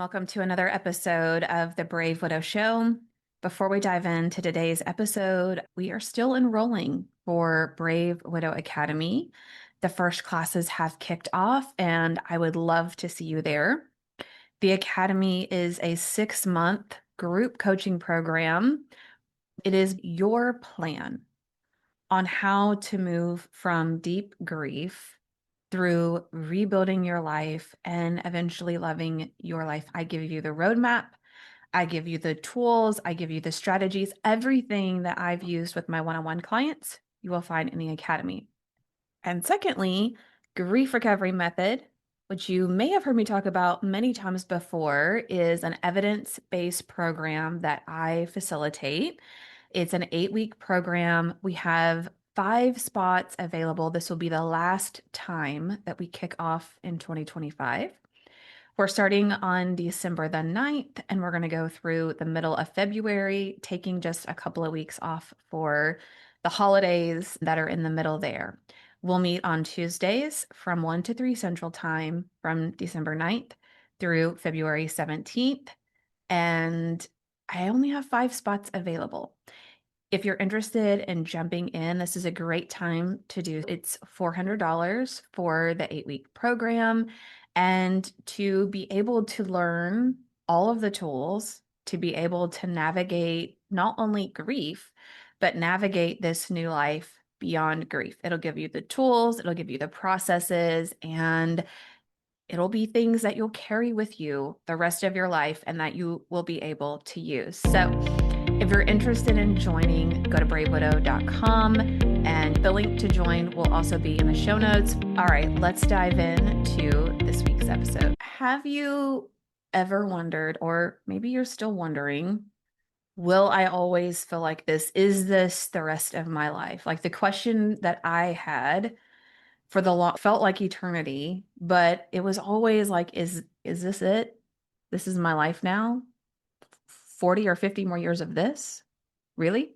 Welcome to another episode of the Brave Widow Show. Before we dive into today's episode, we are still enrolling for Brave Widow Academy. The first classes have kicked off, and I would love to see you there. The Academy is a 6-month group coaching program. It is your plan on how to move from deep grief through rebuilding your life and eventually loving your life. I give you the roadmap. I give you the tools. I give you the strategies. Everything that I've used with my one-on-one clients, you will find in the Academy. And secondly, grief recovery method, which you may have heard me talk about many times before, is an evidence-based program that I facilitate. It's an 8-week program. We have 5 spots available. This will be the last time that we kick off in 2025. We're starting on December the 9th, and we're going to go through the middle of February, taking just a couple of weeks off for the holidays that are in the middle there. We'll meet on Tuesdays from 1 to 3 Central Time from December 9th through February 17th. And I only have 5 spots available. If you're interested in jumping in, this is a great time to do. It's $400 for the 8-week program. And to be able to learn all of the tools, to be able to navigate not only grief, but navigate this new life beyond grief. It'll give you the tools, it'll give you the processes, and it'll be things that you'll carry with you the rest of your life and that you will be able to use. So if you're interested in joining, go to bravewidow.com, and the link to join will also be in the show notes. All right, let's dive into this week's episode. Have you ever wondered, or maybe you're still wondering, will I always feel like this? Is this the rest of my life? Like the question that I had for the long felt like eternity, but it was always like, is this it? This is my life now? 40 or 50 more years of this? Really?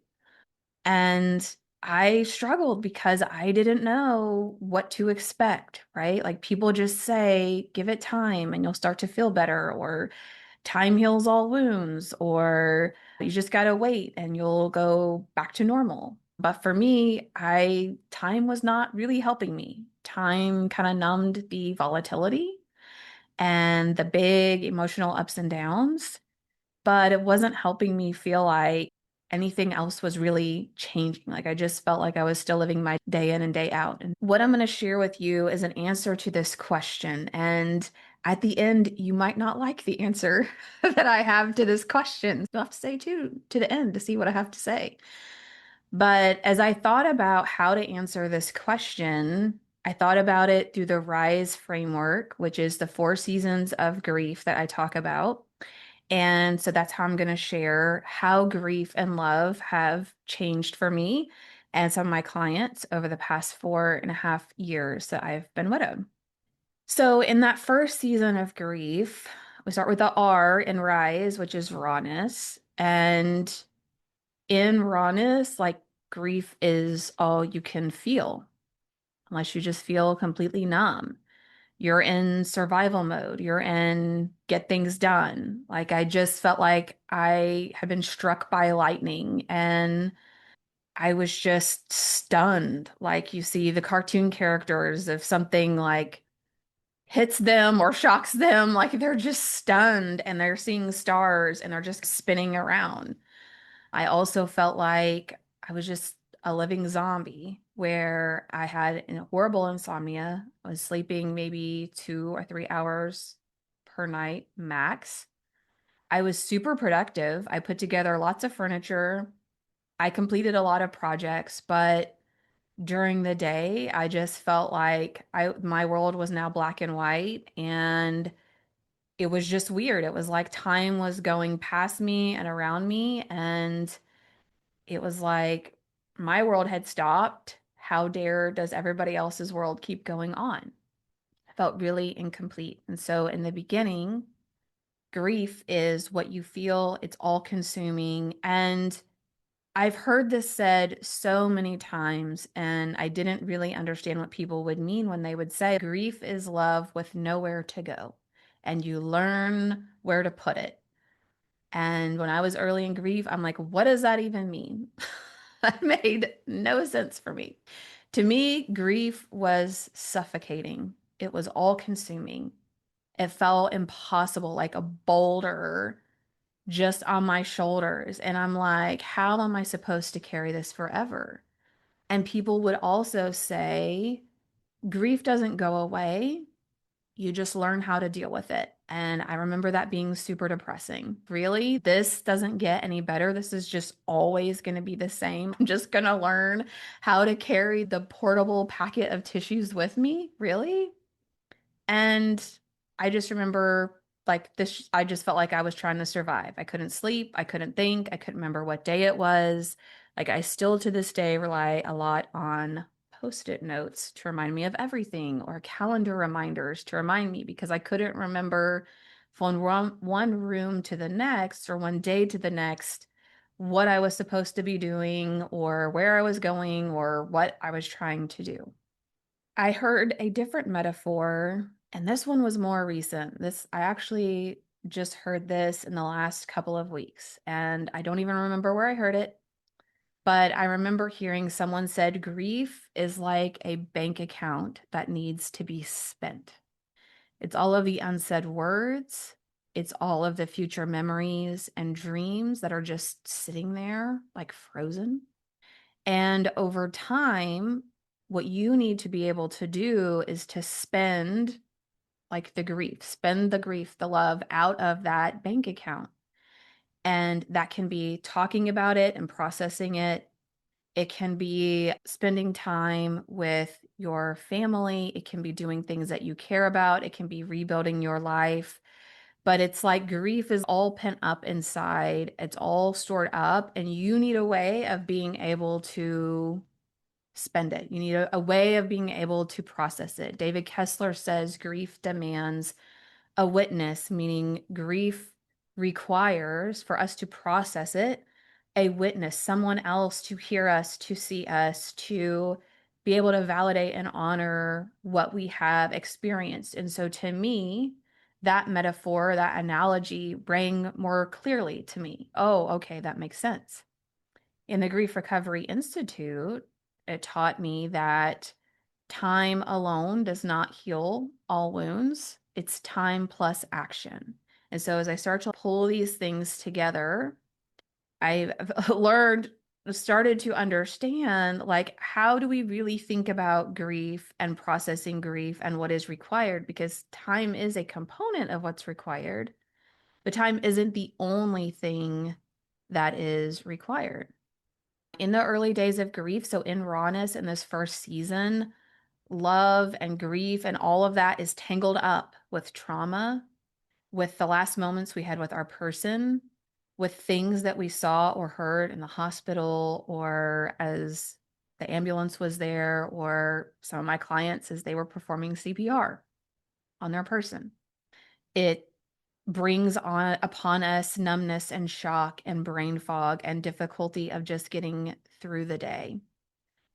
And I struggled because I didn't know what to expect, right? Like people just say, give it time and you'll start to feel better, or time heals all wounds, or you just gotta wait and you'll go back to normal. But for me, time was not really helping me. Time kind of numbed the volatility and the big emotional ups and downs, but it wasn't helping me feel like anything else was really changing. Like I just felt like I was still living my day in and day out. And what I'm going to share with you is an answer to this question. And at the end, you might not like the answer that I have to this question. You'll have to stay tuned to the end to see what I have to say. But as I thought about how to answer this question, I thought about it through the RISE framework, which is the 4 seasons of grief that I talk about. And so that's how I'm going to share how grief and love have changed for me and some of my clients over the past 4.5 years that I've been widowed. So, in that first season of grief, we start with the R in RISE, which is rawness. And in rawness, like grief is all you can feel, unless you just feel completely numb. You're in survival mode. You're in get things done. Like I just felt like I had been struck by lightning and I was just stunned. Like you see the cartoon characters, if something like hits them or shocks them, like they're just stunned and they're seeing stars and they're just spinning around. I also felt like I was just a living zombie where I had a horrible insomnia. I was sleeping maybe 2 or 3 hours per night max. I was super productive. I put together lots of furniture. I completed a lot of projects, but during the day, I just felt like my world was now black and white, and it was just weird. It was like time was going past me and around me, and it was like my world had stopped. How dare does everybody else's world keep going on? I felt really incomplete. And so in the beginning, grief is what you feel, it's all consuming. And I've heard this said so many times, and I didn't really understand what people would mean when they would say grief is love with nowhere to go. and you learn where to put it. And when I was early in grief, I'm like, what does that even mean? That made no sense for me. To me, grief was suffocating. It was all consuming. It felt impossible, like a boulder just on my shoulders. And I'm like, how am I supposed to carry this forever? And people would also say, grief doesn't go away. You just learn how to deal with it. And I remember that being super depressing. Really? This doesn't get any better. This is just always going to be the same. I'm just going to learn how to carry the portable packet of tissues with me. Really? And I just remember like this, I just felt like I was trying to survive. I couldn't sleep. I couldn't think. I couldn't remember what day it was. Like I still to this day rely a lot on post-it notes to remind me of everything or calendar reminders to remind me because I couldn't remember from one room to the next or one day to the next what I was supposed to be doing or where I was going or what I was trying to do. I heard a different metaphor, and this one was more recent. I actually just heard this in the last couple of weeks, and I don't even remember where I heard it, but I remember hearing someone said grief is like a bank account that needs to be spent. It's all of the unsaid words, it's all of the future memories and dreams that are just sitting there like frozen. And over time, what you need to be able to do is to spend spend the grief, the love out of that bank account. And that can be talking about it and processing it. It can be spending time with your family. It can be doing things that you care about. It can be rebuilding your life. But it's like grief is all pent up inside. It's all stored up, and you need a way of being able to spend it. You need a way of being able to process it. David Kessler says grief demands a witness, meaning grief requires for us to process it, a witness, someone else to hear us, to see us, to be able to validate and honor what we have experienced. And so to me, that metaphor, that analogy rang more clearly to me. Oh, okay, that makes sense. In the Grief Recovery Institute, it taught me that time alone does not heal all wounds. It's time plus action. And so as I start to pull these things together, I've started to understand like how do we really think about grief and processing grief and what is required, because time is a component of what's required, but time isn't the only thing that is required. In the early days of grief, so in rawness in this first season, love and grief and all of that is tangled up with trauma, with the last moments we had with our person, with things that we saw or heard in the hospital or as the ambulance was there, or some of my clients as they were performing CPR on their person. It brings on upon us numbness and shock and brain fog and difficulty of just getting through the day.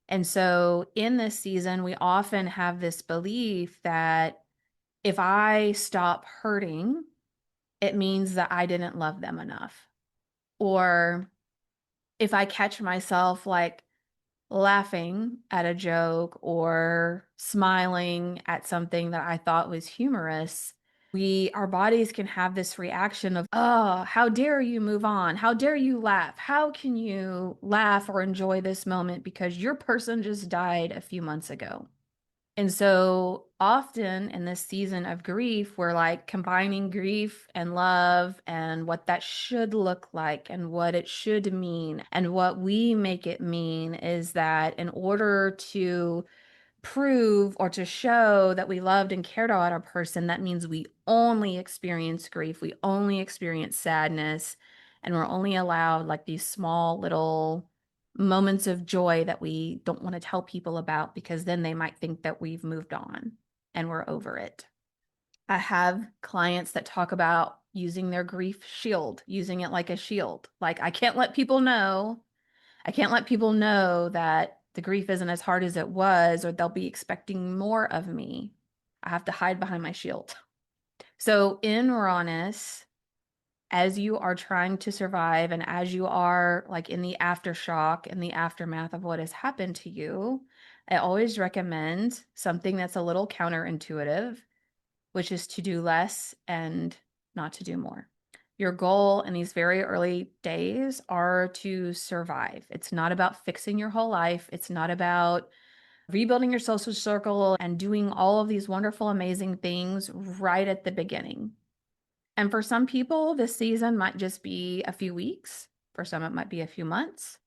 And so in this season, we often have this belief that if I stop hurting, it means that I didn't love them enough. Or if I catch myself like laughing at a joke or smiling at something that I thought was humorous, our bodies can have this reaction of, oh, how dare you move on? How dare you laugh? How can you laugh or enjoy this moment because your person just died a few months ago? And so often in this season of grief, we're like combining grief and love and what that should look like and what it should mean. And what we make it mean is that in order to prove or to show that we loved and cared about our person, that means we only experience grief, we only experience sadness, and we're only allowed like these small little moments of joy that we don't want to tell people about because then they might think that we've moved on and we're over it. I have clients that talk about using their grief shield, using it like a shield. Like I can't let people know that the grief isn't as hard as it was, or they'll be expecting more of me. I have to hide behind my shield. So in rawness, as you are trying to survive and as you are like in the aftershock and the aftermath of what has happened to you, I always recommend something that's a little counterintuitive, which is to do less and not to do more. Your goal in these very early days are to survive. It's not about fixing your whole life. It's not about rebuilding your social circle and doing all of these wonderful, amazing things right at the beginning. And for some people, this season might just be a few weeks. For some, it might be a few months.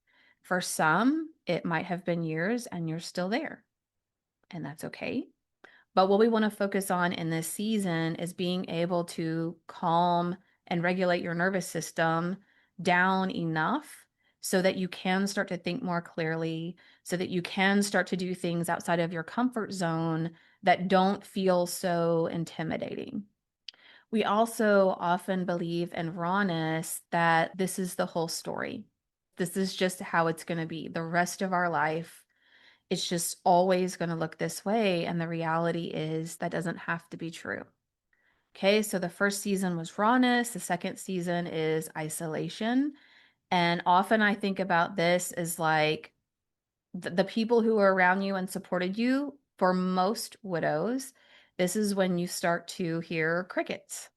For some, it might have been years and you're still there. And that's okay. But what we want to focus on in this season is being able to calm and regulate your nervous system down enough so that you can start to think more clearly, so that you can start to do things outside of your comfort zone that don't feel so intimidating. We also often believe in rawness that this is the whole story. This is just how it's going to be the rest of our life. It's just always going to look this way. And the reality is that doesn't have to be true. Okay, so the first season was rawness, the second season is isolation. And often I think about this as like the people who are around you and supported you. For most widows, this is when you start to hear crickets.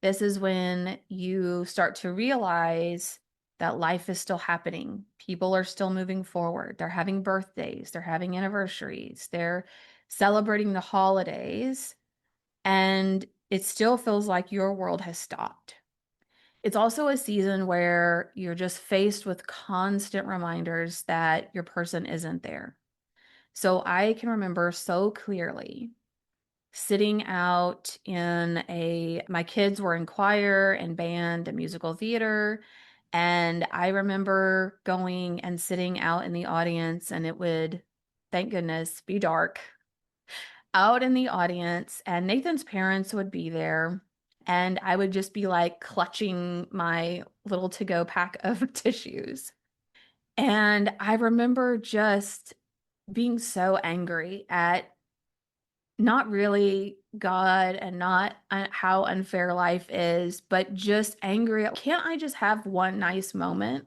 This is when you start to realize that life is still happening. People are still moving forward. They're having birthdays, they're having anniversaries, they're celebrating the holidays, and it still feels like your world has stopped. It's also a season where you're just faced with constant reminders that your person isn't there. So I can remember so clearly sitting out in my kids were in choir and band and musical theater. And I remember going and sitting out in the audience, and it would, thank goodness, be dark out in the audience. And Nathan's parents would be there. And I would just be like clutching my little to go pack of tissues. And I remember just being so angry at not really God and not how unfair life is, but just angry. Can't I just have one nice moment?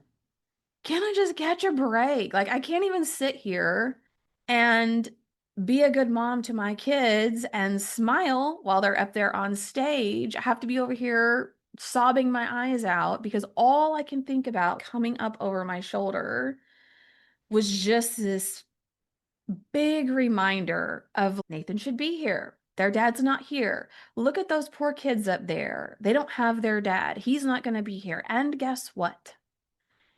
Can't I just catch a break? Like, I can't even sit here and be a good mom to my kids and smile while they're up there on stage. I have to be over here sobbing my eyes out because all I can think about coming up over my shoulder was just this big reminder of Nathan should be here. Their dad's not here. Look at those poor kids up there. They don't have their dad. He's not going to be here. And guess what?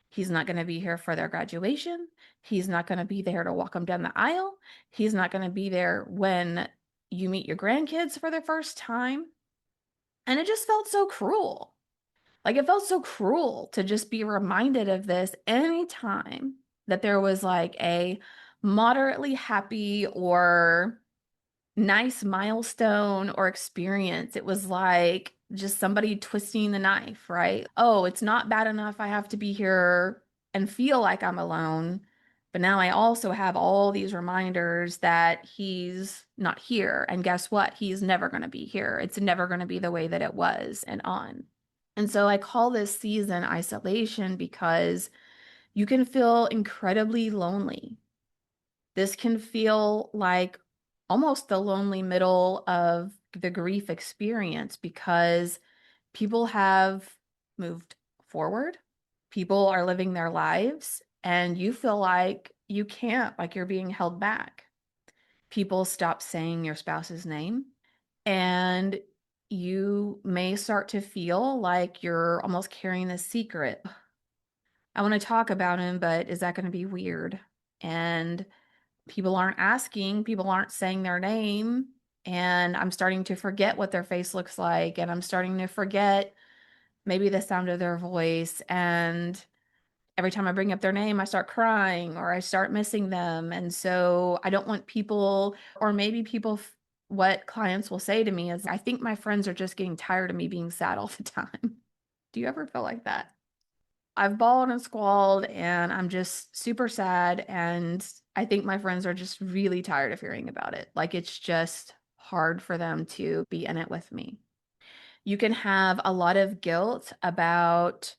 He's not going to be here for their graduation. He's not going to be there to walk them down the aisle. He's not going to be there when you meet your grandkids for the first time. And it just felt so cruel. Like it felt so cruel to just be reminded of this anytime that there was like a moderately happy or nice milestone or experience. It was like just somebody twisting the knife, right? Oh, it's not bad enough I have to be here and feel like I'm alone. But now I also have all these reminders that he's not here. And guess what? He's never going to be here. It's never going to be the way that it was and on. And so I call this season isolation because you can feel incredibly lonely. This can feel like almost the lonely middle of the grief experience because people have moved forward, people are living their lives, and you feel like you can't, like you're being held back. People stop saying your spouse's name, and you may start to feel like you're almost carrying this secret. I want to talk about him, but is that going to be weird? And people aren't asking, people aren't saying their name, and I'm starting to forget what their face looks like, and I'm starting to forget maybe the sound of their voice. And every time I bring up their name, I start crying or I start missing them. And so I don't want people, or maybe people, what clients will say to me is, I think my friends are just getting tired of me being sad all the time. Do you ever feel like that? I've bawled and squalled and I'm just super sad. And I think my friends are just really tired of hearing about it. Like it's just hard for them to be in it with me. You can have a lot of guilt about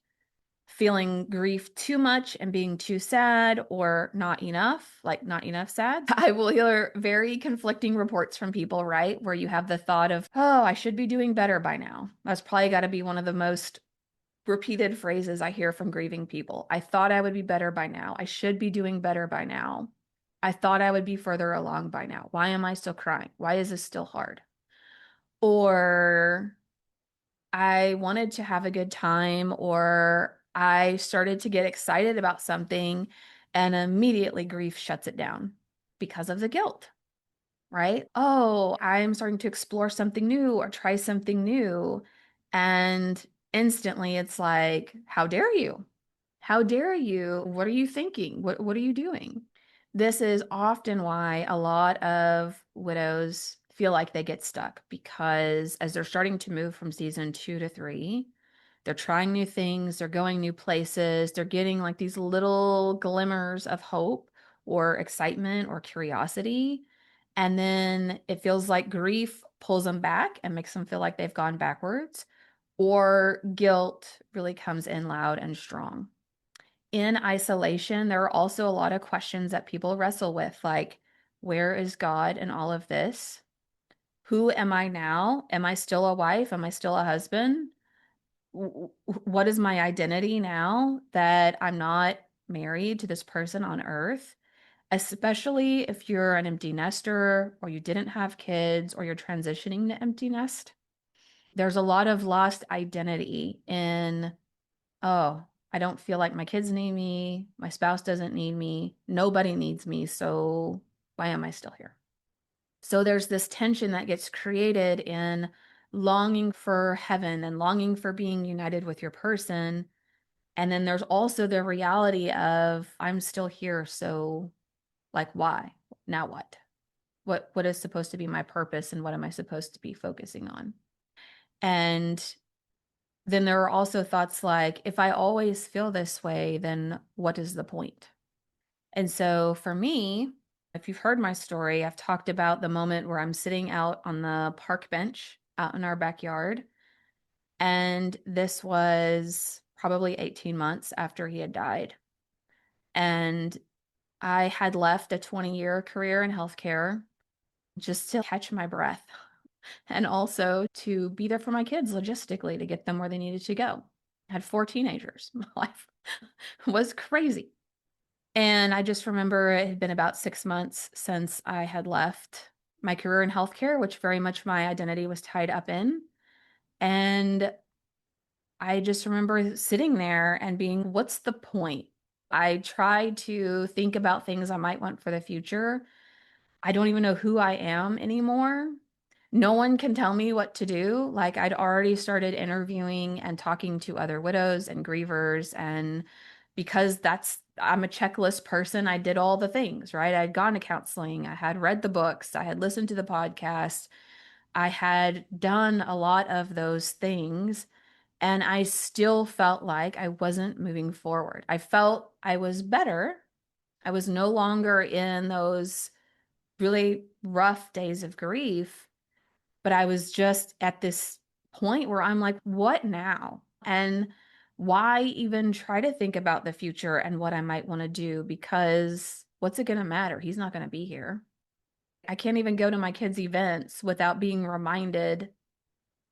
feeling grief too much and being too sad or not enough, like not enough sad. I will hear very conflicting reports from people, right? Where you have the thought of, oh, I should be doing better by now. That's probably got to be one of the most repeated phrases I hear from grieving people. I thought I would be better by now. I should be doing better by now. I thought I would be further along by now. Why am I still crying? Why is this still hard? Or I wanted to have a good time, or I started to get excited about something and immediately grief shuts it down because of the guilt, right? Oh, I'm starting to explore something new or try something new. And instantly it's like, how dare you? How dare you? What are you thinking? What are you doing? This is often why a lot of widows feel like they get stuck, because as they're starting to move from season 2 to 3, they're trying new things, they're going new places, they're getting like these little glimmers of hope or excitement or curiosity. And then it feels like grief pulls them back and makes them feel like they've gone backwards, or guilt really comes in loud and strong. In isolation, there are also a lot of questions that people wrestle with, like, where is God in all of this? Who am I now? Am I still a wife? Am I still a husband? What is my identity now that I'm not married to this person on earth? Especially if you're an empty nester, or you didn't have kids, or you're transitioning to empty nest. There's a lot of lost identity in, oh, I don't feel like my kids need me. My spouse doesn't need me. Nobody needs me. So why am I still here? So there's this tension that gets created in longing for heaven and longing for being united with your person. And then there's also the reality of, I'm still here. So like, why? Now what? What is supposed to be my purpose, and what am I supposed to be focusing on? And then there are also thoughts like, if I always feel this way, then what is the point? And so for me, if you've heard my story, I've talked about the moment where I'm sitting out on the park bench out in our backyard. And this was probably 18 months after he had died. And I had left a 20-year career in healthcare just to catch my breath and also to be there for my kids logistically to get them where they needed to go. I had 4 teenagers. My life was crazy. And I just remember it had been about 6 months since I had left my career in healthcare, which very much my identity was tied up in. And I just remember sitting there and being, what's the point? I tried to think about things I might want for the future. I don't even know who I am anymore. No one can tell me what to do. Like, I'd already started interviewing and talking to other widows and grievers. And because I'm a checklist person, I did all the things, right? I'd gone to counseling, I had read the books, I had listened to the podcast, I had done a lot of those things. And I still felt like I wasn't moving forward. I felt I was better. I was no longer in those really rough days of grief, but I was just at this point where I'm like, what now? And why even try to think about the future and what I might want to do? Because what's it going to matter? He's not going to be here. I can't even go to my kids' events without being reminded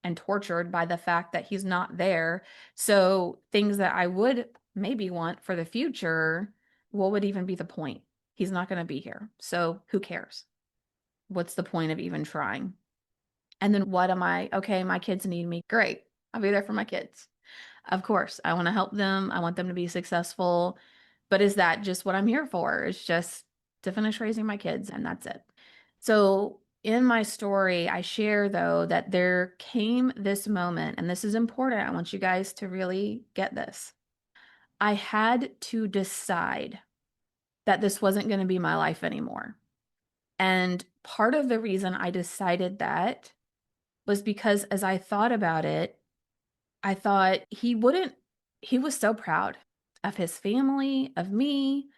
and tortured by the fact that he's not there. So things that I would maybe want for the future, what would even be the point? He's not going to be here. So who cares? What's the point of even trying? And then what am I? Okay, my kids need me. Great. I'll be there for my kids. Of course, I want to help them. I want them to be successful. But is that just what I'm here for? It's just to finish raising my kids, and that's it. So in my story, I share, though, that there came this moment, and this is important. I want you guys to really get this. I had to decide that this wasn't going to be my life anymore. And part of the reason I decided that was because as I thought about it, I thought he was so proud of his family, of me,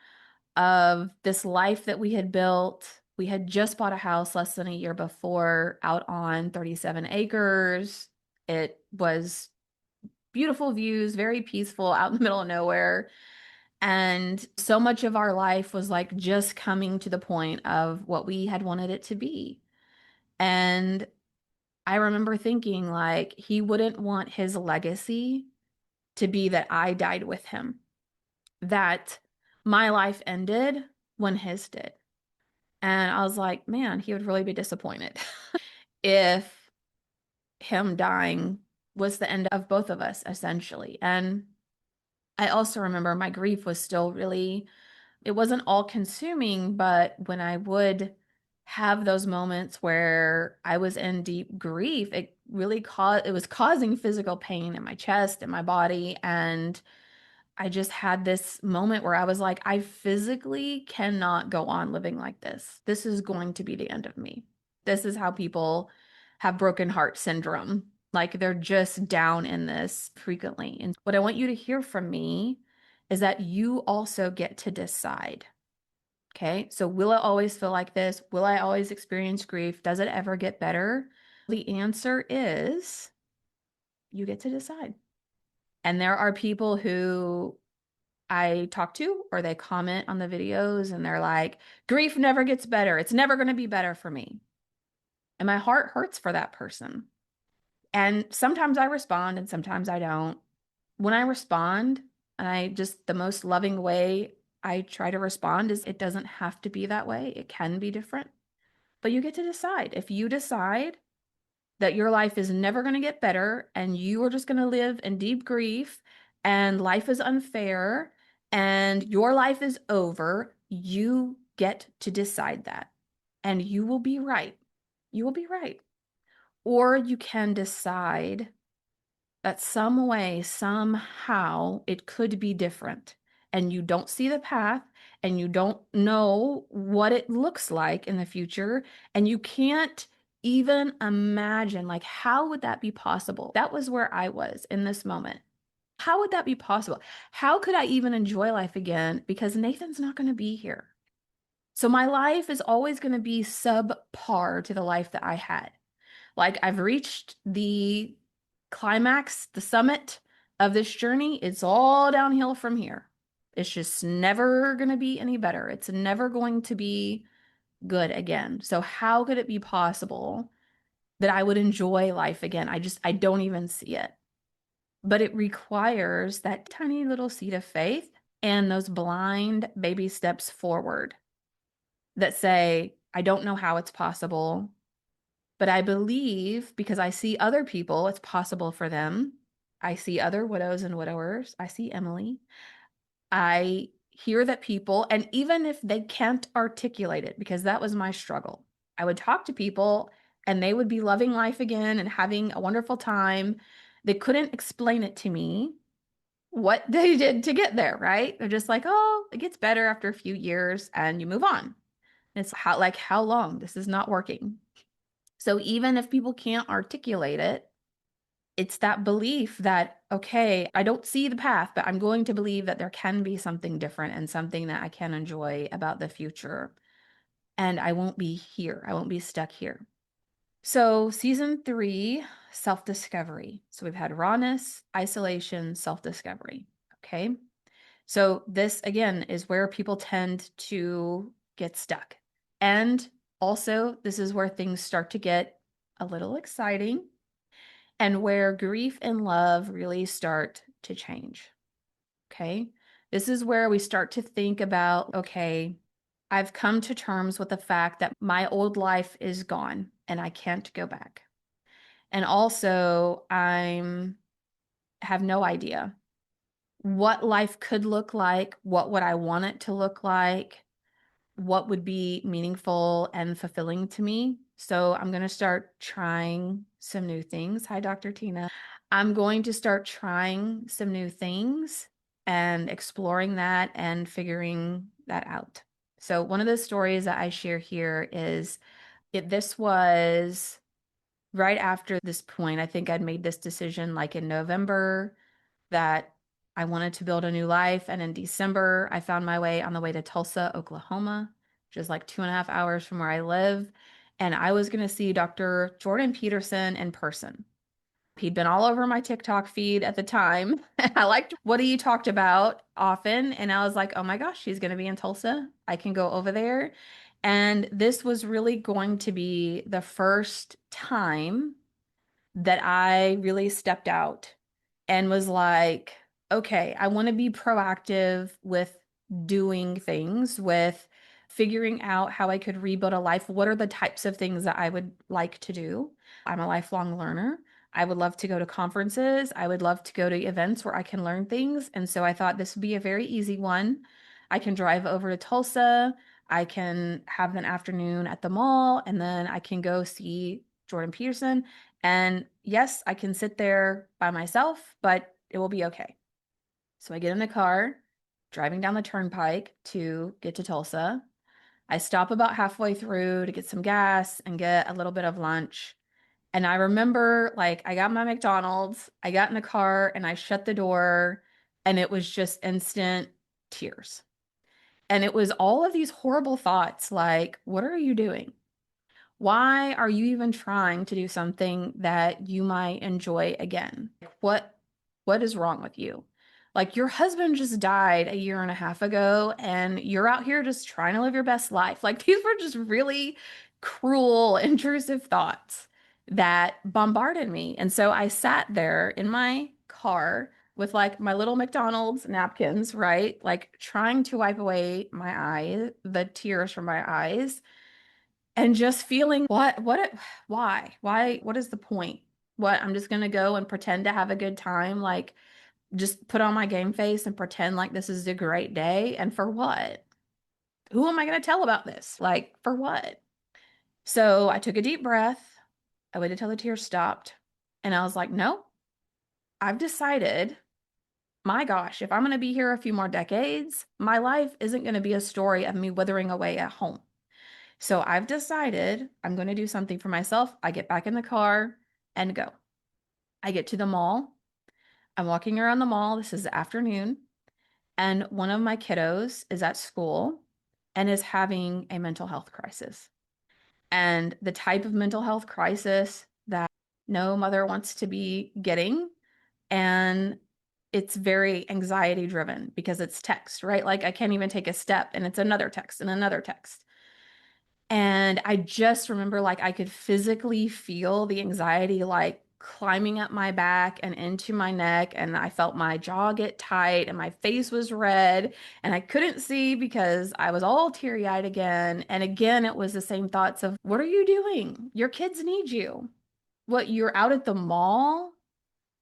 of this life that we had built. We had just bought a house less than a year before out on 37 acres. It was beautiful views, very peaceful, out in the middle of nowhere. And so much of our life was like just coming to the point of what we had wanted it to be. And I remember thinking, like, he wouldn't want his legacy to be that I died with him, that my life ended when his did. And I was like, man, he would really be disappointed if him dying was the end of both of us, essentially. And I also remember my grief was still really, it wasn't all consuming, but when I would have those moments where I was in deep grief, it really caused, it was causing physical pain in my chest and my body. And I just had this moment where I was like, I physically cannot go on living like this. This is going to be the end of me. This is how people have broken heart syndrome. Like they're just down in this frequently. And what I want you to hear from me is that you also get to decide. Okay. So will it always feel like this? Will I always experience grief? Does it ever get better? The answer is you get to decide. And there are people who I talk to or they comment on the videos and they're like, grief never gets better. It's never going to be better for me. And my heart hurts for that person. And sometimes I respond and sometimes I don't. When I respond, and I just, the most loving way I try to respond is it doesn't have to be that way. It can be different, but you get to decide. If you decide that your life is never going to get better and you are just going to live in deep grief and life is unfair and your life is over, you get to decide that. And you will be right. You will be right. Or you can decide that some way, somehow, it could be different. And you don't see the path and you don't know what it looks like in the future. And you can't even imagine, like, how would that be possible? That was where I was in this moment. How would that be possible? How could I even enjoy life again? Because Nathan's not going to be here. So my life is always going to be subpar to the life that I had. Like I've reached the climax, the summit of this journey. It's all downhill from here. It's just never going to be any better. It's never going to be good again. So how could it be possible that I would enjoy life again? I don't even see it. But it requires that tiny little seed of faith and those blind baby steps forward that say, I don't know how it's possible, but I believe because I see other people, it's possible for them. I see other widows and widowers. I see Emily. I hear that people, and even if they can't articulate it, because that was my struggle, I would talk to people and they would be loving life again and having a wonderful time. They couldn't explain it to me what they did to get there, right? They're just like, oh, it gets better after a few years and you move on. And it's how long? This is not working. So even if people can't articulate it, it's that belief that, okay, I don't see the path, but I'm going to believe that there can be something different and something that I can enjoy about the future. And I won't be here. I won't be stuck here. So, season 3, self discovery. So, we've had rawness, isolation, self discovery. Okay. So, this again is where people tend to get stuck. And also, this is where things start to get a little exciting and where grief and love really start to change. Okay. This is where we start to think about, okay, I've come to terms with the fact that my old life is gone and I can't go back. And also, I'm have no idea what life could look like, what would I want it to look like, what would be meaningful and fulfilling to me. So I'm going to start trying some new things. Hi, Dr. Tina. I'm going to start trying some new things and exploring that and figuring that out. So one of the stories that I share here is this was right after this point. I think I'd made this decision like in November that I wanted to build a new life. And in December, I found my way on the way to Tulsa, Oklahoma, which is like 2.5 hours from where I live. And I was going to see Dr. Jordan Peterson in person. He'd been all over my TikTok feed at the time. I liked what he talked about often. And I was like, oh my gosh, he's going to be in Tulsa. I can go over there. And this was really going to be the first time that I really stepped out and was like, okay, I want to be proactive with doing things, with figuring out how I could rebuild a life. What are the types of things that I would like to do? I'm a lifelong learner. I would love to go to conferences. I would love to go to events where I can learn things. And so I thought this would be a very easy one. I can drive over to Tulsa. I can have an afternoon at the mall, and then I can go see Jordan Peterson. And yes, I can sit there by myself, but it will be okay. So I get in the car, driving down the turnpike to get to Tulsa. I stop about halfway through to get some gas and get a little bit of lunch. And I remember, like, I got my McDonald's, I got in the car and I shut the door, and it was just instant tears. And it was all of these horrible thoughts like, what are you doing? Why are you even trying to do something that you might enjoy again? What is wrong with you? Like, your husband just died a year and a half ago and you're out here just trying to live your best life. Like, these were just really cruel, intrusive thoughts that bombarded me. And so I sat there in my car with like my little McDonald's napkins, right? Like trying to wipe away my eyes, the tears from my eyes, and just feeling why, what is the point? What, I'm just gonna go and pretend to have a good time, like just put on my game face and pretend like this is a great day, and for what? Who am I gonna tell about this? Like, for what? So I took a deep breath, I waited till the tears stopped, and I was like, no, I've decided, my gosh, if I'm gonna be here a few more decades, my life isn't gonna be a story of me withering away at home. So I've decided I'm going to do something for myself. I get back in the car and go. I get to the mall. I'm walking around the mall. This is the afternoon. And one of my kiddos is at school and is having a mental health crisis. And the type of mental health crisis that no mother wants to be getting. And it's very anxiety driven because it's text, right? Like, I can't even take a step and it's another text and another text. And I just remember, like, I could physically feel the anxiety like climbing up my back and into my neck. And I felt my jaw get tight and my face was red and I couldn't see because I was all teary eyed again. And again, it was the same thoughts of, what are you doing? Your kids need you. What, you're out at the mall?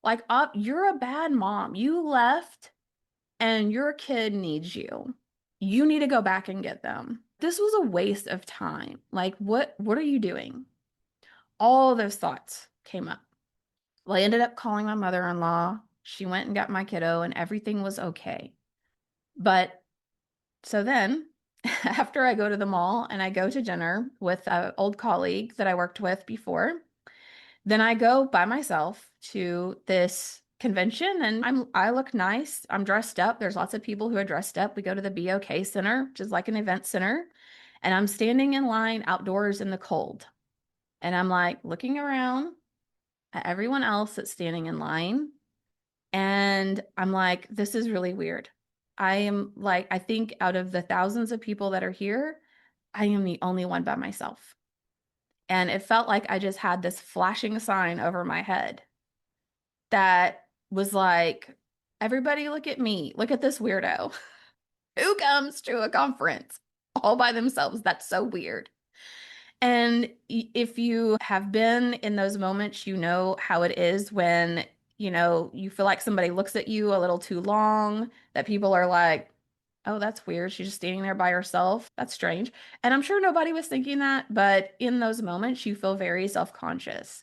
Like, up, you're a bad mom. You left and your kid needs you. You need to go back and get them. This was a waste of time. Like, what are you doing? All those thoughts came up. Well, I ended up calling my mother-in-law. She went and got my kiddo and everything was okay. But so then after I go to the mall and I go to dinner with an old colleague that I worked with before, then I go by myself to this convention and I look nice. I'm dressed up. There's lots of people who are dressed up. We go to the BOK Center, which is like an event center, and I'm standing in line outdoors in the cold. And I'm like looking around at everyone else that's standing in line. And I'm like, this is really weird. I am like, I think out of the thousands of people that are here, I am the only one by myself. And it felt like I just had this flashing sign over my head that was like, everybody look at me. Look at this weirdo who comes to a conference all by themselves. That's so weird. And if you have been in those moments, you know how it is when, you feel like somebody looks at you a little too long, that people are like, oh, that's weird. She's just standing there by herself. That's strange. And I'm sure nobody was thinking that, but in those moments, you feel very self-conscious.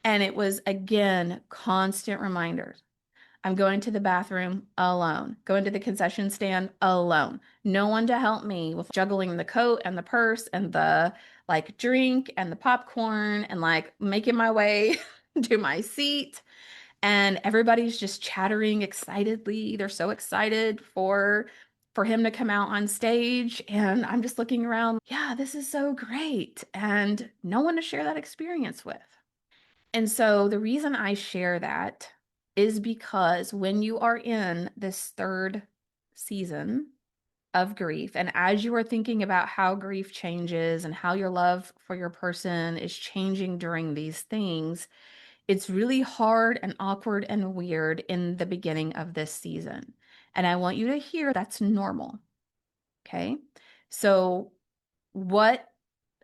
And it was, again, constant reminders. I'm going to the bathroom alone, going to the concession stand alone. No one to help me with juggling the coat and the purse and the like drink and the popcorn and like making my way to my seat. And everybody's just chattering excitedly. They're so excited for him to come out on stage. And I'm just looking around, yeah, this is so great. And no one to share that experience with. And so the reason I share that is because when you are in this third season of grief, and as you are thinking about how grief changes and how your love for your person is changing during these things, it's really hard and awkward and weird in the beginning of this season. And I want you to hear that's normal. Okay. So, what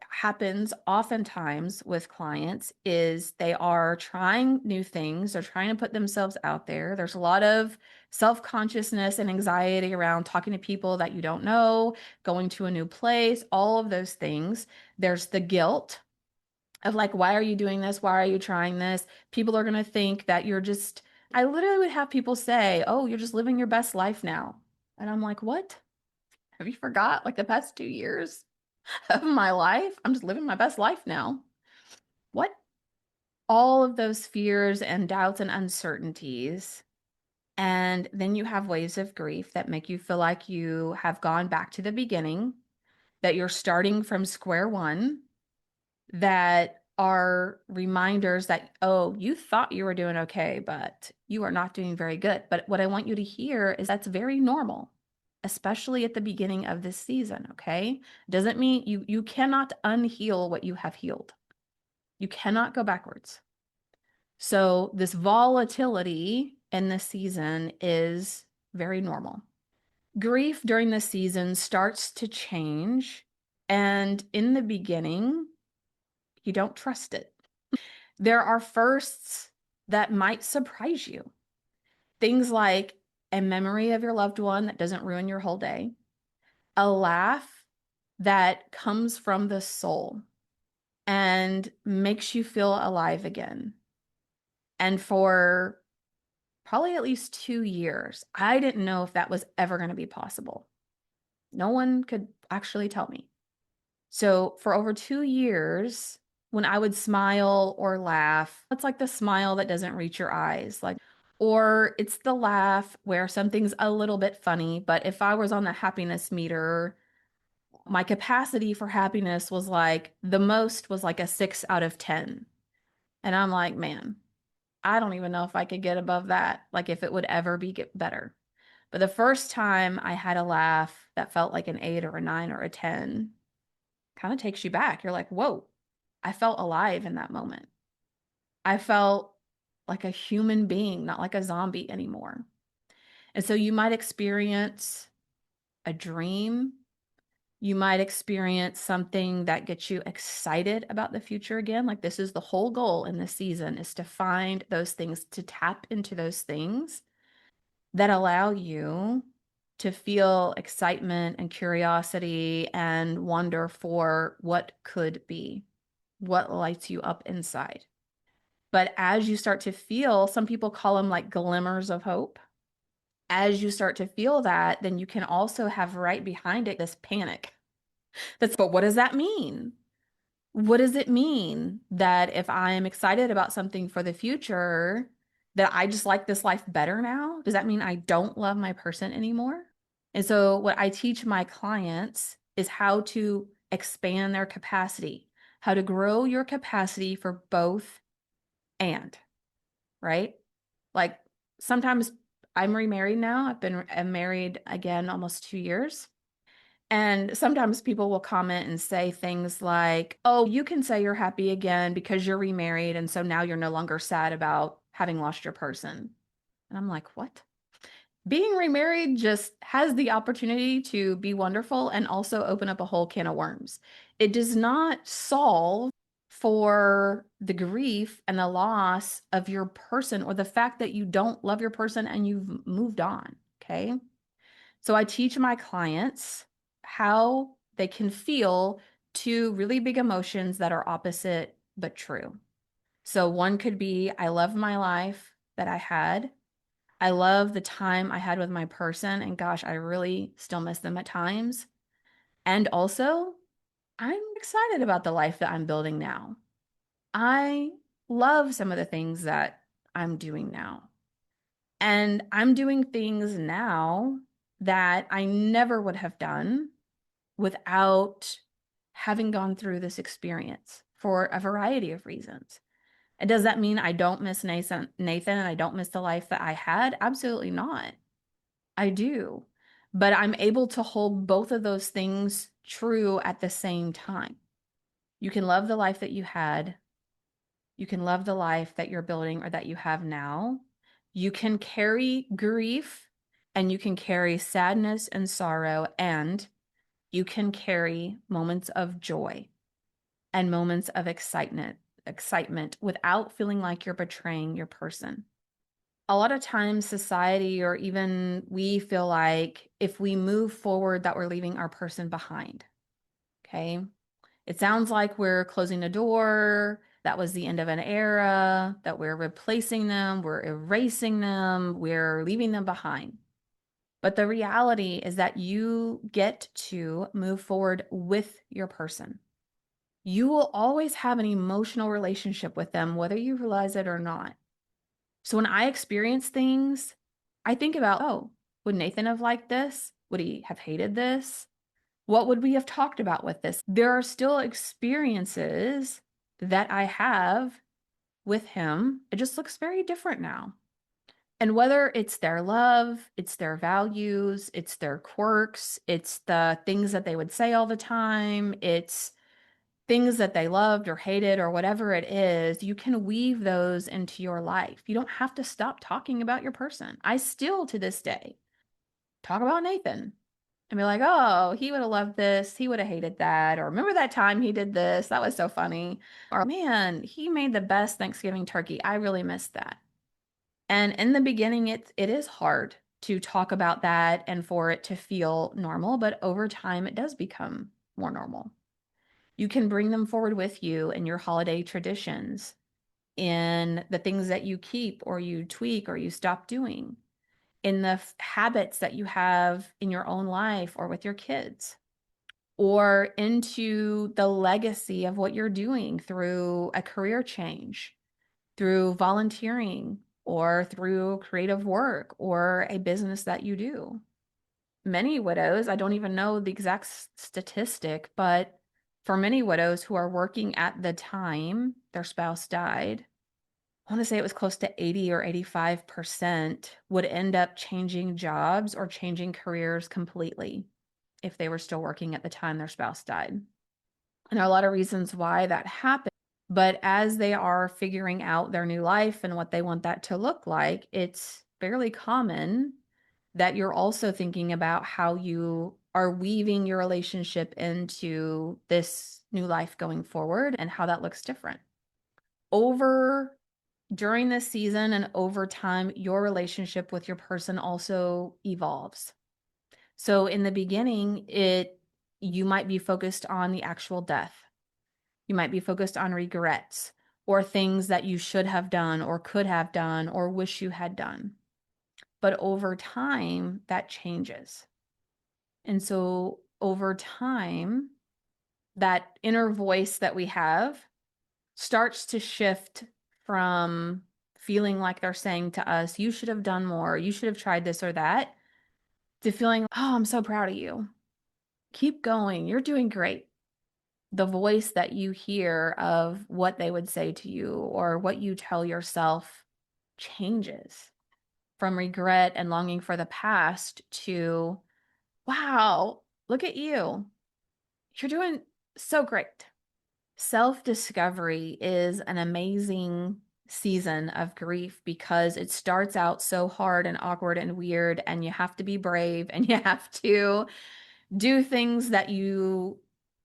happens oftentimes with clients is they are trying new things. They're trying to put themselves out there. There's a lot of self-consciousness and anxiety around talking to people that you don't know, going to a new place, all of those things. There's the guilt of like, why are you doing this? Why are you trying this? People are going to think that you're just, I literally would have people say, oh, you're just living your best life now. And I'm like, what? Have you forgot like the past 2 years of my life? I'm just living my best life now. What? All of those fears and doubts and uncertainties. And then you have waves of grief that make you feel like you have gone back to the beginning, that you're starting from square one, that are reminders that, oh, you thought you were doing okay, but you are not doing very good. But what I want you to hear is that's very normal, especially at the beginning of this season, okay? Doesn't mean you cannot unheal what you have healed. You cannot go backwards. So this volatility in this season is very normal. Grief during the season starts to change, and in the beginning, you don't trust it. There are firsts that might surprise you. Things like a memory of your loved one that doesn't ruin your whole day, a laugh that comes from the soul and makes you feel alive again. And for probably at least 2 years, I didn't know if that was ever going to be possible. No one could actually tell me. So for over 2 years, when I would smile or laugh, it's like the smile that doesn't reach your eyes, like, or it's the laugh where something's a little bit funny, but if I was on the happiness meter, my capacity for happiness was like the most was like a 6 out of 10. And I'm like, man, I don't even know if I could get above that, like if it would ever be get better. But the first time I had a laugh that felt like an 8 or a 9 or a 10 kind of takes you back. You're like, whoa, I felt alive in that moment. I felt like a human being, not like a zombie anymore. And so you might experience a dream. You might experience something that gets you excited about the future again. Like this is the whole goal in this season is to find those things, to tap into those things that allow you to feel excitement and curiosity and wonder for what could be, what lights you up inside. But as you start to feel, some people call them like glimmers of hope. As you start to feel that, then you can also have right behind it this panic. But what does that mean? What does it mean that if I'm excited about something for the future, that I just like this life better now? Does that mean I don't love my person anymore? And so, what I teach my clients is how to expand their capacity, how to grow your capacity for both and, right? Like sometimes I'm remarried now. I'm married again almost 2 years. And sometimes people will comment and say things like, oh, you can say you're happy again because you're remarried. And so now you're no longer sad about having lost your person. And I'm like, what? Being remarried just has the opportunity to be wonderful and also open up a whole can of worms. It does not solve for the grief and the loss of your person or the fact that you don't love your person and you've moved on. Okay. So I teach my clients how they can feel two really big emotions that are opposite but true. So one could be, I love my life that I had. I love the time I had with my person, and gosh, I really still miss them at times. And also, I'm excited about the life that I'm building now. I love some of the things that I'm doing now. And I'm doing things now that I never would have done without having gone through this experience for a variety of reasons. And does that mean I don't miss Nathan and I don't miss the life that I had? Absolutely not. I do. But I'm able to hold both of those things true at the same time. You can love the life that you had. You can love the life that you're building or that you have now. You can carry grief and you can carry sadness and sorrow, and you can carry moments of joy and moments of excitement without feeling like you're betraying your person. A lot of times society or even we feel like if we move forward that we're leaving our person behind. Okay? It sounds like we're closing a door, that was the end of an era, that we're replacing them, we're erasing them, we're leaving them behind. But the reality is that you get to move forward with your person. You will always have an emotional relationship with them, whether you realize it or not. So when I experience things, I think about, oh, would Nathan have liked this? Would he have hated this? What would we have talked about with this? There are still experiences that I have with him. It just looks very different now. And whether it's their love, it's their values, it's their quirks, it's the things that they would say all the time, it's things that they loved or hated or whatever it is, you can weave those into your life. You don't have to stop talking about your person. I still, to this day, talk about Nathan and be like, oh, he would have loved this. He would have hated that. Or remember that time he did this? That was so funny. Or man, he made the best Thanksgiving turkey. I really missed that. And in the beginning, it is hard to talk about that and for it to feel normal, but over time, it does become more normal. You can bring them forward with you in your holiday traditions, in the things that you keep or you tweak or you stop doing, in the habits that you have in your own life or with your kids, or into the legacy of what you're doing through a career change, through volunteering, or through creative work or a business that you do. Many widows, I don't even know the exact statistic, but for many widows who are working at the time their spouse died, I want to say it was close to 80 or 85% would end up changing jobs or changing careers completely if they were still working at the time their spouse died. And there are a lot of reasons why that happened. But as they are figuring out their new life and what they want that to look like, it's fairly common that you're also thinking about how you are weaving your relationship into this new life going forward and how that looks different. Over during this season and over time, your relationship with your person also evolves. So in the beginning, you might be focused on the actual death. You might be focused on regrets or things that you should have done or could have done or wish you had done. But over time, that changes. And so over time, that inner voice that we have starts to shift from feeling like they're saying to us, you should have done more, you should have tried this or that, to feeling, oh, I'm so proud of you. Keep going. You're doing great. The voice that you hear of what they would say to you or what you tell yourself changes from regret and longing for the past to, wow, look at you. You're doing so great. Self-discovery is an amazing season of grief because it starts out so hard and awkward and weird, and you have to be brave and you have to do things that you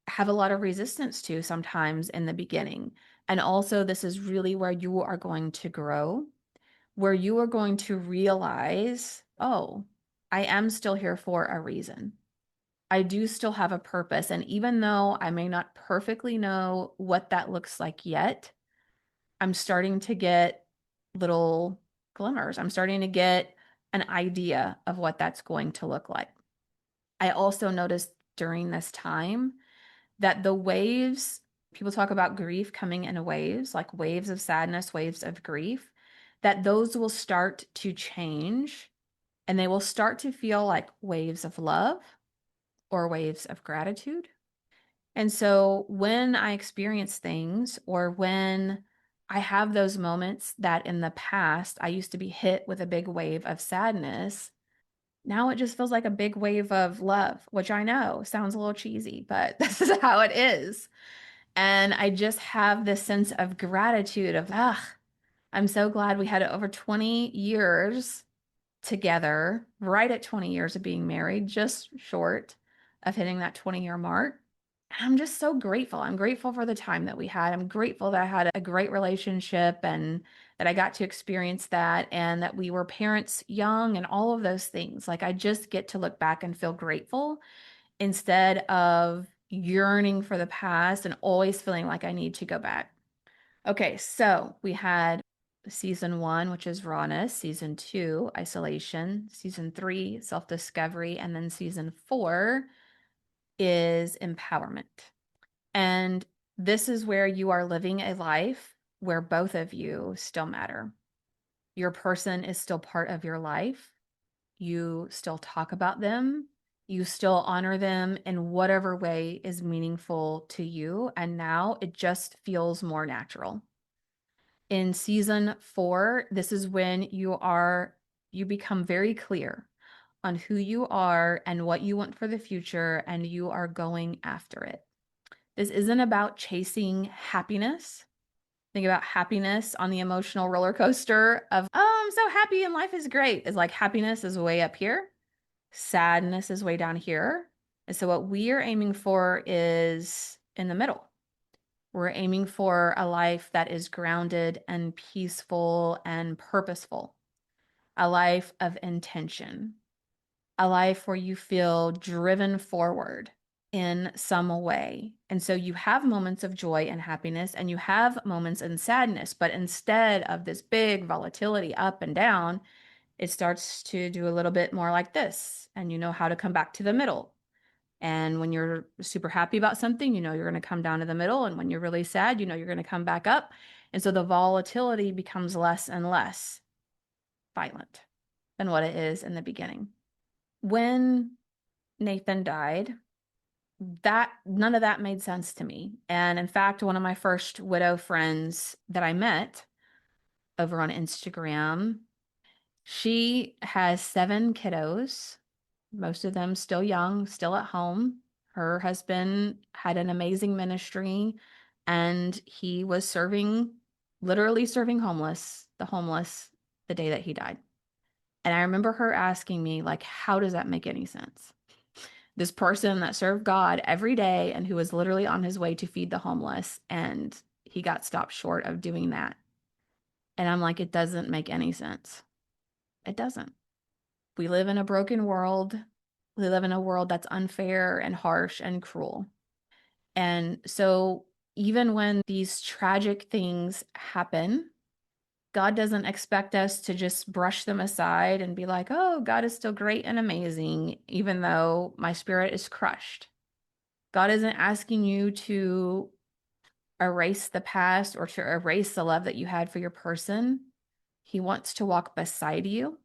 have a lot of resistance to sometimes in the beginning. And also, this is really where you are going to grow, where you are going to realize, oh, I am still here for a reason. I do still have a purpose. And even though I may not perfectly know what that looks like yet, I'm starting to get little glimmers. I'm starting to get an idea of what that's going to look like. I also noticed during this time that the waves, people talk about grief coming in waves, like waves of sadness, waves of grief, that those will start to change and they will start to feel like waves of love or waves of gratitude. And so when I experience things or when I have those moments that in the past I used to be hit with a big wave of sadness. Now it just feels like a big wave of love, which I know sounds a little cheesy, but this is how it is. And I just have this sense of gratitude of, I'm so glad we had over 20 years together, right at 20 years of being married, just short of hitting that 20-year mark. And I'm just so grateful. I'm grateful for the time that we had. I'm grateful that I had a great relationship and that I got to experience that and that we were parents young and all of those things. Like I just get to look back and feel grateful instead of yearning for the past and always feeling like I need to go back. Okay, so we had season 1, which is rawness, season 2, isolation, season 3, self-discovery, and then season 4 is empowerment. And this is where you are living a life where both of you still matter. Your person is still part of your life. You still talk about them. You still honor them in whatever way is meaningful to you. And now it just feels more natural. In season 4, this is when you become very clear on who you are and what you want for the future, and you are going after it. This isn't about chasing happiness. Think about happiness on the emotional roller coaster of, oh, I'm so happy and life is great. It's like happiness is way up here, sadness is way down here. And so what we are aiming for is in the middle. We're aiming for a life that is grounded and peaceful and purposeful, a life of intention, a life where you feel driven forward in some way. And so you have moments of joy and happiness, and you have moments in sadness, but instead of this big volatility up and down, it starts to do a little bit more like this, and you know how to come back to the middle. And when you're super happy about something, you know you're going to come down to the middle. And when you're really sad, you know you're going to come back up. And so the volatility becomes less and less violent than what it is in the beginning. When Nathan died, that none of that made sense to me. And in fact, one of my first widow friends that I met over on Instagram, she has 7 kiddos, most of them still young, still at home. Her husband had an amazing ministry, and he was literally serving the homeless, the day that he died. And I remember her asking me, like, how does that make any sense? This person that served God every day and who was literally on his way to feed the homeless, and he got stopped short of doing that. And I'm like, it doesn't make any sense. It doesn't. We live in a broken world. We live in a world that's unfair and harsh and cruel. And so even when these tragic things happen, God doesn't expect us to just brush them aside and be like, oh, God is still great and amazing, even though my spirit is crushed. God isn't asking you to erase the past or to erase the love that you had for your person. He wants to walk beside you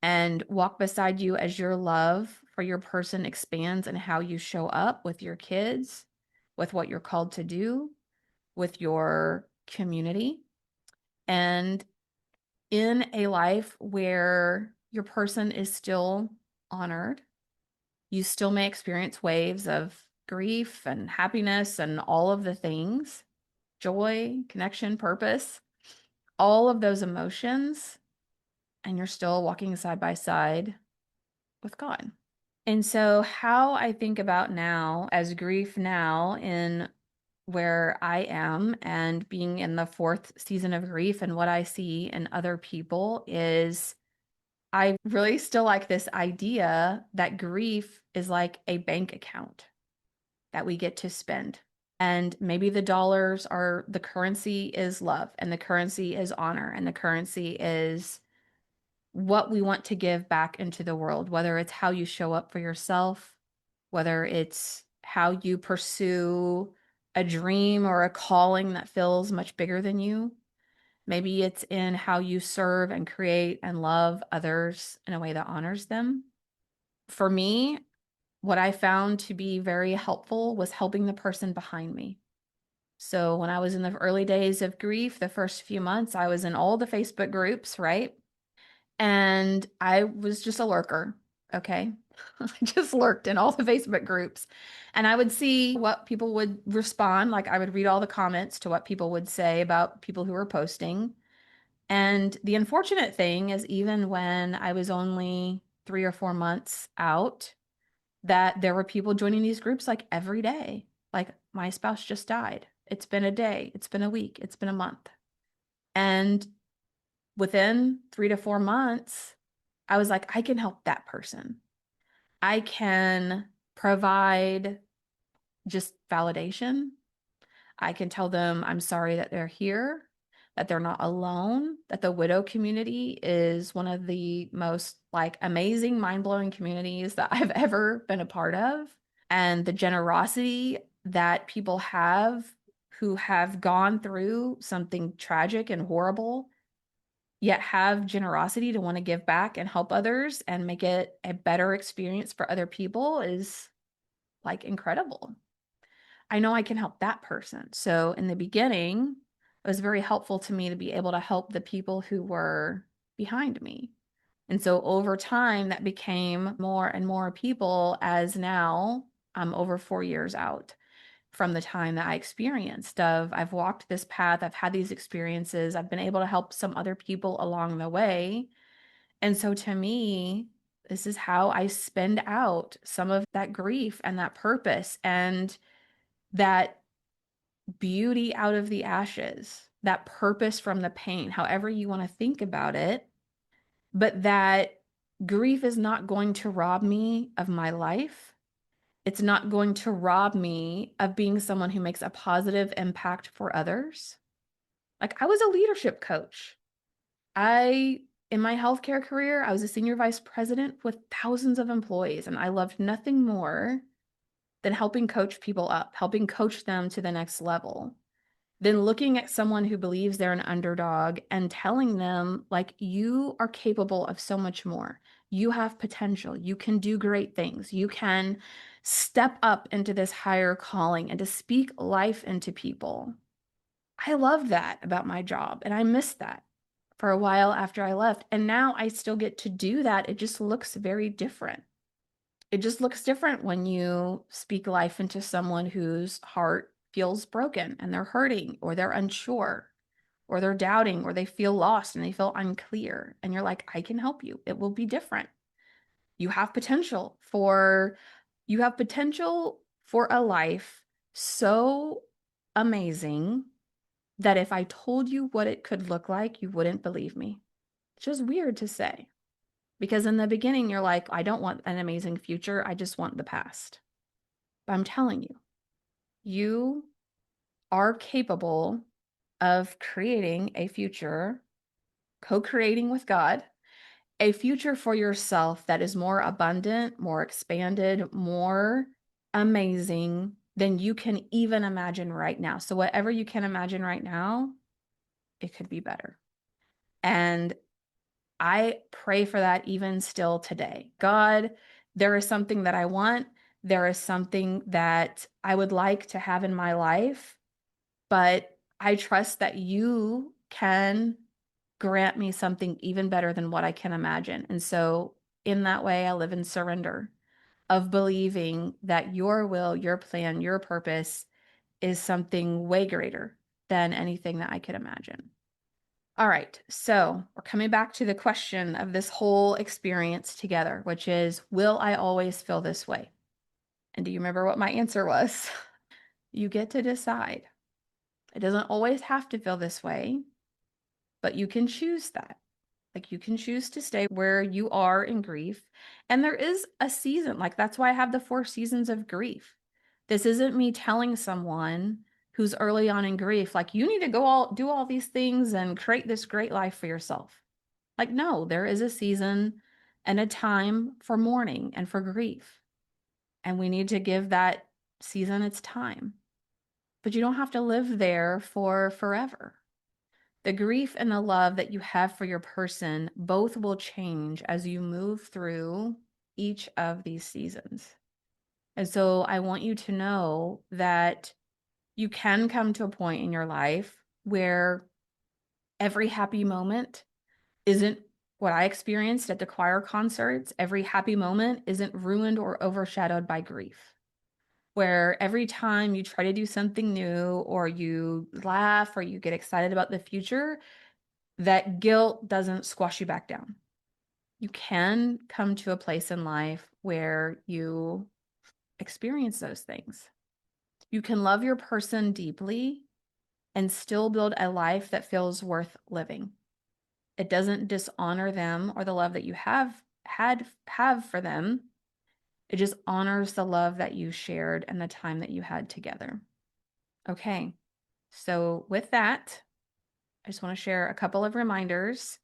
and walk beside you as your love for your person expands and how you show up with your kids, with what you're called to do, with your community, and in a life where your person is still honored. You still may experience waves of grief and happiness and all of the things, joy, connection, purpose, all of those emotions, and you're still walking side by side with God. And so, how I think about now as grief now in where I am and being in the 4th season of grief and what I see in other people is I really still like this idea that grief is like a bank account that we get to spend. And maybe the dollars are the currency is love, and the currency is honor, and the currency is what we want to give back into the world, whether it's how you show up for yourself, whether it's how you pursue a dream or a calling that feels much bigger than you. Maybe it's in how you serve and create and love others in a way that honors them. For me, what I found to be very helpful was helping the person behind me. So when I was in the early days of grief, the first few months, I was in all the Facebook groups, right? And I was just a lurker, okay? I just lurked in all the Facebook groups. And I would see what people would respond. Like I would read all the comments to what people would say about people who were posting. And the unfortunate thing is, even when I was only 3 or 4 months out, that there were people joining these groups like every day. Like, my spouse just died. It's been a day, it's been a week, it's been a month. And within 3 to 4 months, I was like, I can help that person. I can provide just validation. I can tell them I'm sorry that they're here, that they're not alone, that the widow community is one of the most like amazing, mind-blowing communities that I've ever been a part of. And the generosity that people have who have gone through something tragic and horrible, yet have generosity to want to give back and help others and make it a better experience for other people is like incredible. I know I can help that person. So in the beginning, it was very helpful to me to be able to help the people who were behind me. And so over time, that became more and more people, as now I'm over 4 years out from the time that I experienced of I've walked this path, I've had these experiences, I've been able to help some other people along the way. And so to me, this is how I spend out some of that grief and that purpose and that beauty out of the ashes, that purpose from the pain, however you want to think about it. But that grief is not going to rob me of my life. It's not going to rob me of being someone who makes a positive impact for others. Like, I was a leadership coach. In my healthcare career, I was a senior vice president with thousands of employees, and I loved nothing more than helping coach people up, helping coach them to the next level. Then looking at someone who believes they're an underdog and telling them, like, you are capable of so much more. You have potential. You can do great things. You can step up into this higher calling and to speak life into people. I love that about my job, and I missed that for a while after I left. And now I still get to do that. It just looks very different. It just looks different when you speak life into someone whose heart feels broken and they're hurting or they're unsure or they're doubting or they feel lost and they feel unclear. And you're like, I can help you. It will be different. You have potential for a life so amazing that if I told you what it could look like, you wouldn't believe me. It's just weird to say. Because in the beginning, you're like, I don't want an amazing future. I just want the past. But I'm telling you, you are capable of creating a future, co-creating with God, a future for yourself that is more abundant, more expanded, more amazing than you can even imagine right now. So whatever you can imagine right now, it could be better. And I pray for that even still today. God, there is something that I want. There is something that I would like to have in my life, but I trust that you can grant me something even better than what I can imagine. And so, in that way, I live in surrender of believing that your will, your plan, your purpose is something way greater than anything that I could imagine. All right, so we're coming back to the question of this whole experience together, which is, will I always feel this way? And do you remember what my answer was? You get to decide. It doesn't always have to feel this way, but you can choose that. Like, you can choose to stay where you are in grief. And there is a season, like that's why I have the 4 seasons of grief. This isn't me telling someone who's early on in grief, like, you need to do all these things and create this great life for yourself. Like, no, there is a season and a time for mourning and for grief. And we need to give that season its time. But you don't have to live there for forever. The grief and the love that you have for your person both will change as you move through each of these seasons. And so I want you to know that You can come to a point in your life where every happy moment isn't what I experienced at the choir concerts. Every happy moment isn't ruined or overshadowed by grief. Where every time you try to do something new or you laugh or you get excited about the future, that guilt doesn't squash you back down. You can come to a place in life where you experience those things. You can love your person deeply and still build a life that feels worth living. It doesn't dishonor them or the love that you have for them. It just honors the love that you shared and the time that you had together. Okay. So with that, I just want to share a couple of reminders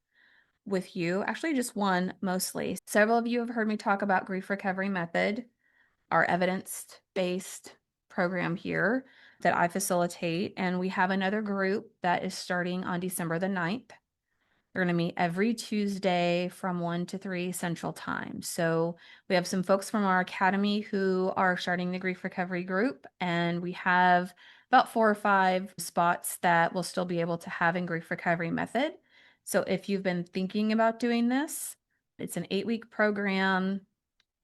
with you. Actually, just one mostly. Several of you have heard me talk about Grief Recovery Method, our evidence-based program here that I facilitate. And we have another group that is starting on December the 9th. We're going to meet every Tuesday from 1 to 3 Central Time. So we have some folks from our academy who are starting the grief recovery group, and we have about 4 or 5 spots that we'll still be able to have in grief recovery method. So if you've been thinking about doing this, it's an 8-week program.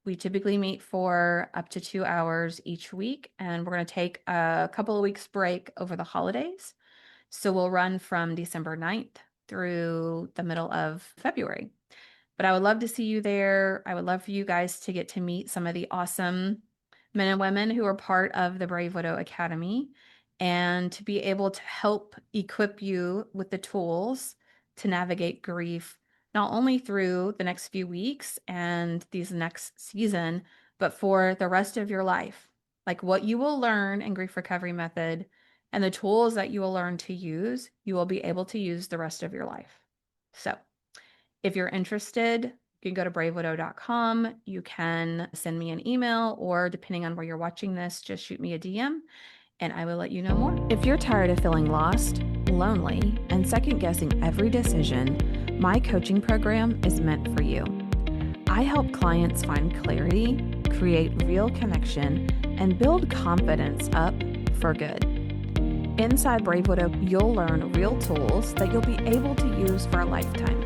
We typically meet for up to 2 hours each week, and we're going to take a couple of weeks break over the holidays. So we'll run from December 9th through the middle of February. But I would love to see you there. I would love for you guys to get to meet some of the awesome men and women who are part of the Brave Widow Academy and to be able to help equip you with the tools to navigate grief, not only through the next few weeks and these next season, but for the rest of your life. Like what you will learn in Grief Recovery Method and the tools that you will learn to use, you will be able to use the rest of your life. So if you're interested, you can go to bravewidow.com. You can send me an email, or depending on where you're watching this, just shoot me a DM and I will let you know more. If you're tired of feeling lost, lonely, and second guessing every decision, my coaching program is meant for you. I help clients find clarity, create real connection, and build confidence up for good. Inside Brave Widow, you'll learn real tools that you'll be able to use for a lifetime.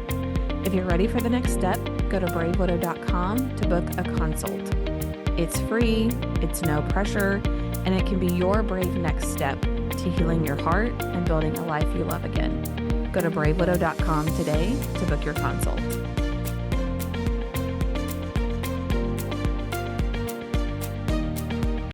If you're ready for the next step, go to bravewidow.com to book a consult. It's free, it's no pressure, and it can be your brave next step to healing your heart and building a life you love again. Go to bravewidow.com today to book your consult.